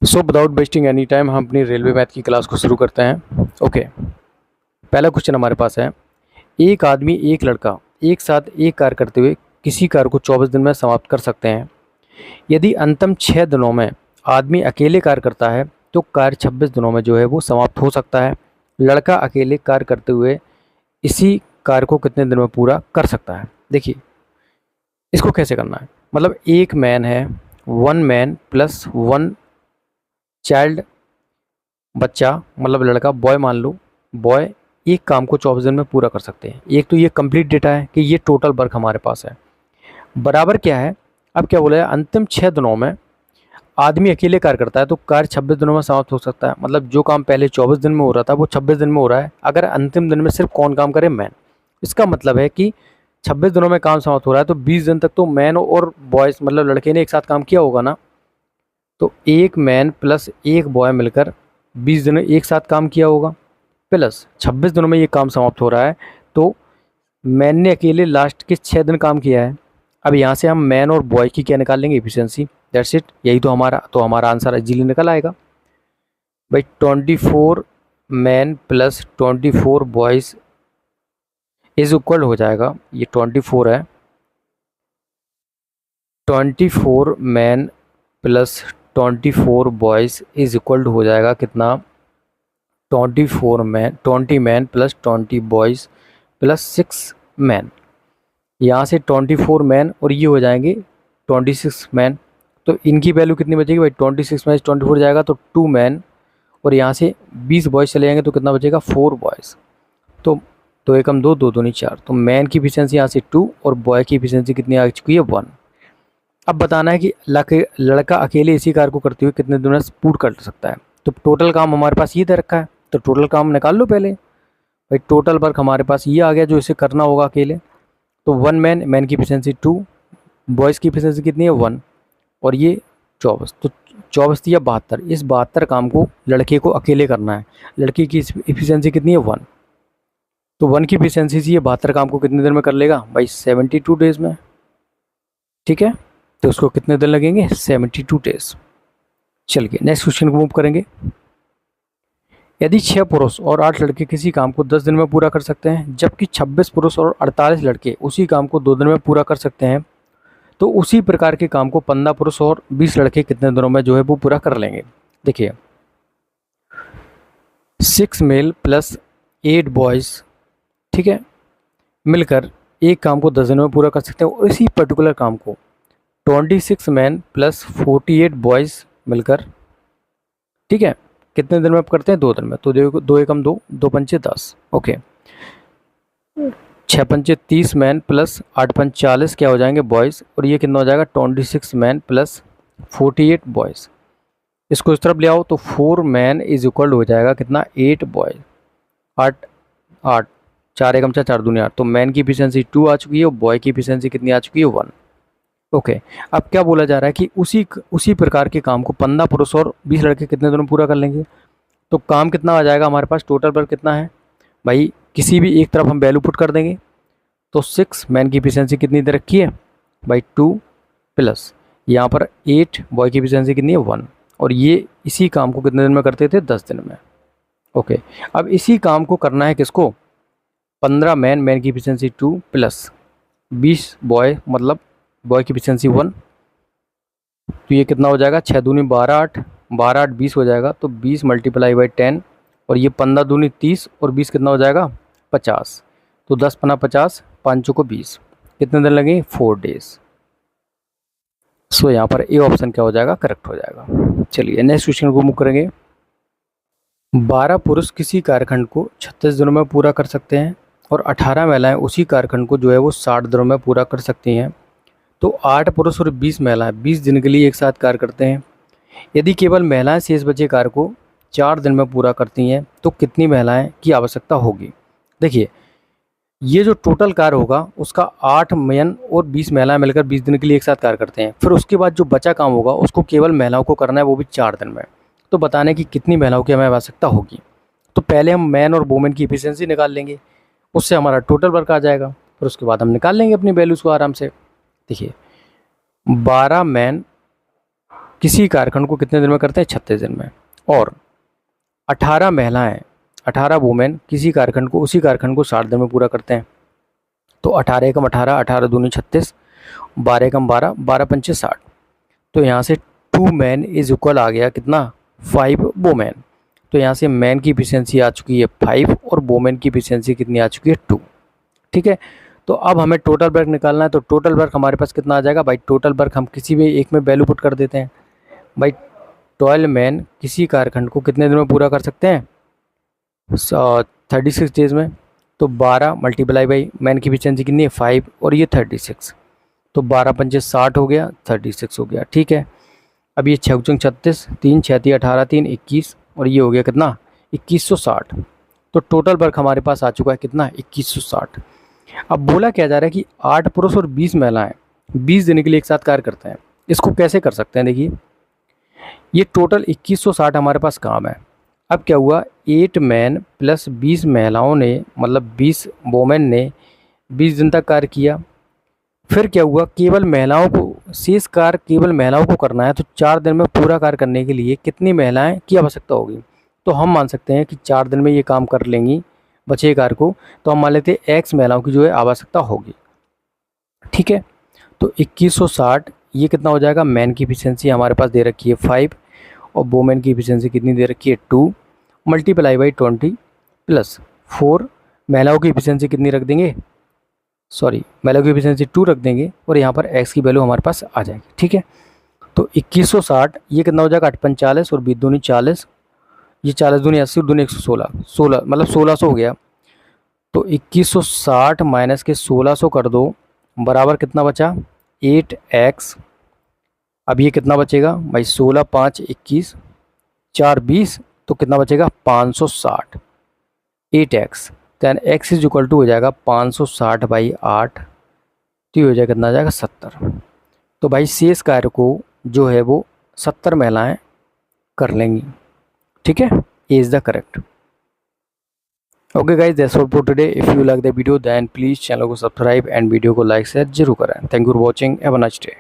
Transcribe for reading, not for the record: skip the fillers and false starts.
So without wasting any time हम अपनी railway math की क्लास को शुरू करते हैं। ओके, पहला क्वेश्चन हमारे पास है, एक आदमी एक लड़का एक साथ एक कार्य करते हुए किसी कार्य को 24 दिन में समाप्त कर सकते हैं। यदि अंतिम 6 दिनों में आदमी अकेले कार्य करता है तो कार्य 26 दिनों में जो है वो समाप्त हो सकता है। लड़का अकेले कार्य करते हुए इसी कार्य को कितने दिन में पूरा कर सकता है। देखिए इसको कैसे करना है, मतलब एक मैन है, one man plus one child, बच्चा मतलब लड़का, बॉय मान लो, बॉय एक काम को 24 दिन में पूरा कर सकते हैं। एक तो ये कंप्लीट डेटा है कि ये टोटल वर्क हमारे पास है, बराबर क्या है। अब क्या बोला है, अंतिम 6 दिनों में आदमी अकेले कार्य करता है तो कार्य 26 दिनों में समाप्त हो सकता है। मतलब जो काम पहले 24 दिन में हो रहा था वो 26 दिन में हो रहा है। अगर अंतिम दिन में सिर्फ कौन काम करे, मैन। इसका मतलब है कि 26 दिनों में काम समाप्त हो रहा है तो 20 दिन तक तो मैन और बॉयज़ मतलब लड़के ने एक साथ काम किया होगा ना। तो एक मैन प्लस एक बॉय मिलकर 20 दिन एक साथ काम किया होगा, प्लस 26 दिनों में ये काम समाप्त हो रहा है। तो मैन ने अकेले लास्ट के 6 दिन काम किया है। अब यहाँ से हम मैन और बॉय की क्या निकाल लेंगे, एफिशिएंसी। दैट्स इट, यही तो हमारा आंसर इजीली निकल आएगा भाई। 24 man plus 24 boys is equal हो जाएगा, ये 24 है, 24 man plus 24 boys is equal हो जाएगा कितना, 20 man plus 20 boys plus 6 man. यहाँ से 24 मैन और ये हो जाएंगे 26 मैन। तो इनकी वैल्यू कितनी बचेगी भाई, 26 में 24 जाएगा तो 2 मैन, और यहाँ से 20 बॉयज़ चले जाएंगे तो कितना बचेगा, 4 बॉयज़। तो 2 एकम 2, 2 दूनी 4। तो मैन की एफिशिएंसी यहाँ से 2 और बॉय की एफिशिएंसी कितनी आ चुकी है, 1। अब बताना है कि लड़का अकेले इसी कार्य को करते हुए कितने दिन में पूर्ण कर सकता है। तो टोटल काम हमारे पास ये दे रखा है, तो टोटल काम निकाल लो पहले भाई। टोटल वर्क हमारे पास ये आ गया जो इसे करना होगा अकेले। तो 1 मैन की एफिशिएंसी 2, बॉयज़ की एफिशिएंसी कितनी है, 1, और ये 24। तो 24 या 72, इस 72 काम को लड़के को अकेले करना है। लड़की की एफिशिएंसी कितनी है, 1। तो 1 की एफिशिएंसी से ये 72 काम को कितने देर में कर लेगा भाई, 72 डेज में। ठीक है, तो उसको कितने दिन लगेंगे, 72 डेज। चलिए नेक्स्ट क्वेश्चन को मूव करेंगे। यदि 6 पुरुष और 8 लड़के किसी काम को 10 दिन में पूरा कर सकते हैं, जबकि 26 पुरुष और 48 लड़के उसी काम को 2 दिन में पूरा कर सकते हैं, तो उसी प्रकार के काम को 15 पुरुष और 20 लड़के कितने दिनों में जो है वो पूरा कर लेंगे। देखिए 6 मेल प्लस 8 बॉयज़, ठीक है, मिलकर एक काम को 10 दिन में पूरा कर सकते हैं। और इसी पर्टिकुलर काम को 26 मैन प्लस 48 बॉयज़ मिलकर, ठीक है, कितने दिन में आप करते हैं, 2 दिन में। तो 2 एकम 2, 2 पंचे 10, ओके। 6 पंचे 30 मैन प्लस 8 पंच 40 क्या हो जाएंगे, बॉयज़, और ये कितना हो जाएगा, 26 मैन प्लस 48 बॉयज़। इसको इस तरफ ले आओ तो 4 मैन इज इक्वल हो जाएगा कितना, 8 बॉयज़। 8 8 4 एकम 4, 4 दूनी 8। तो मैन की एफिशिएंसी 2 आ चुकी है और बॉय की एफिशिएंसी कितनी आ चुकी है, 1। ओके, अब क्या बोला जा रहा है कि उसी प्रकार के काम को 15 पुरुष और 20 लड़के कितने दिनों में पूरा कर लेंगे। तो काम कितना आ जाएगा हमारे पास, टोटल वर्क कितना है भाई, किसी भी एक तरफ हम वैल्यू पुट कर देंगे। तो 6 मैन की एफिशिएंसी कितनी दे रखी है भाई, 2, प्लस यहाँ पर 8 बॉय की एफिशिएंसी कितनी है, 1। और ये इसी काम को कितने दिन में करते थे, 10 दिन में। ओके, अब इसी काम को करना है किसको, 15 मैन की एफिशिएंसी 2 प्लस 20 बॉय, मतलब बॉय की एफिशिएंसी 1। तो ये कितना हो जाएगा, 6 दूनी 12, 8 12 8 20 हो जाएगा। तो 20 मल्टीप्लाई बाई 10, और ये 15 दूनी 30 और 20 कितना हो जाएगा, 50। तो 10 पना 50, 5 को 20, कितने दिन लगेंगे, 4 डेज। सो यहाँ पर ए ऑप्शन क्या हो जाएगा, करेक्ट हो जाएगा। चलिए नेक्स्ट क्वेश्चन को मूव करेंगे। 12 पुरुष किसी कार्यखंड को 36 दिनों में पूरा कर सकते हैं और 18 महिलाएं उसी कार्यखंड को जो है वो 60 दिनों में पूरा कर सकती हैं। तो 8 पुरुष और 20 महिलाएं 20 दिन के लिए एक साथ कार्य करते हैं। यदि केवल महिलाएं शेष बचे कार्य को 4 दिन में पूरा करती हैं तो कितनी महिलाएं की आवश्यकता होगी। देखिए ये जो टोटल कार्य होगा उसका 8 मैन और 20 महिलाएं मिलकर 20 दिन के लिए एक साथ कार्य करते हैं। फिर उसके बाद जो बचा काम होगा उसको केवल महिलाओं को करना है, वो भी 4 दिन में। तो बताने की कितनी महिलाओं की हमें आवश्यकता होगी। तो पहले हम मैन और वुमेन की एफिशिएंसी निकाल लेंगे, उससे हमारा टोटल वर्क आ जाएगा। फिर उसके बाद हम निकाल लेंगे अपनी वैल्यूज़ को आराम से। देखिए 12 मैन किसी कार्यखंड को कितने दिन में करते हैं? 36 दिन में। और 18 महिलाएं, 18 वुमेन किसी कार्यखंड को, उसी कार्यखंड को 60 दिन में पूरा करते हैं। तो 18 एकम 18, 18 दूनी 36, 12 एकम 12, 12 पंचे 60। तो यहाँ से 2 मैन इज इक्वल आ गया कितना? 5 वुमेन। तो यहाँ से मैन की इफिशियंसी आ चुकी है 5 और वुमेन की इफिशियंसी कितनी आ चुकी है? 2। ठीक है, तो अब हमें टोटल वर्क निकालना है। तो टोटल वर्क हमारे पास कितना आ जाएगा भाई? टोटल वर्क हम किसी भी एक में वैल्यू पुट कर देते हैं भाई। 12 मैन किसी कार्यखंड को कितने दिन में पूरा कर सकते हैं? 36 डेज में। तो 12 मल्टीप्लाई बाई मैन की इफिशियंसी कितनी है? 5 और ये 36। तो 12 पंचे 60 हो गया, 36 हो गया। ठीक है, अब ये 6 चंग 36, 3 6 18, 3 21 और ये हो गया कितना? 2160। तो टोटल वर्क हमारे पास आ चुका है कितना? 2160। अब बोला क्या जा रहा है कि 8 पुरुष और 20 महिलाएं 20 दिन के लिए एक साथ कार्य करते हैं। इसको कैसे कर सकते हैं? देखिए, ये टोटल 2160 हमारे पास काम है। अब क्या हुआ? 8 मैन प्लस 20 महिलाओं ने, मतलब 20 वोमेन ने 20 दिन तक कार्य किया। फिर क्या हुआ? केवल महिलाओं को, शेष कार्य केवल महिलाओं को करना है। तो 4 दिन में पूरा कार्य करने के लिए कितनी महिलाएं की आवश्यकता होगी? तो हम मान सकते हैं कि 4 दिन में ये काम कर लेंगी बचे कार्य को। तो हम मान लेते हैं एक्स महिलाओं की जो है आवश्यकता होगी। ठीक है, तो 2160 ये कितना हो जाएगा? मैन की इफिशियंसी हमारे पास दे रखी है 5 और वोमेन की इफिशियंसी कितनी दे रखी है? 2 मल्टीप्लाई बाई 20 प्लस 4। महिलाओं की इफिशियंसी कितनी रख देंगे? महिलाओं की इफिशियंसी 2 रख देंगे और यहाँ पर एक्स की वैल्यू हमारे पास आ जाएगी। ठीक है, तो 2160 ये कितना हो जाएगा? 8 40 और 20 दूनी 40, ये 40 दूनी 80 और दूनी 116, 16 मतलब 1600 हो गया। तो 2160 माइनस के 1600 कर दो, बराबर कितना बचा? 8x। अब ये कितना बचेगा भाई? 16 5 21, 4 20, तो कितना बचेगा? 560। 8x then x is equal to हो जाएगा 560 बाई 8। तो ये हो जाएगा कितना? आ जाएगा 70। तो भाई शेष कार्य को जो है वो 70 महिलाएं कर लेंगी। ठीक है, A is the correct. Okay guys, that's all for today. If you like the video then please channel को सब्सक्राइब एंड वीडियो को लाइक शेयर जरूर करें। Thank you for watching, have a nice day.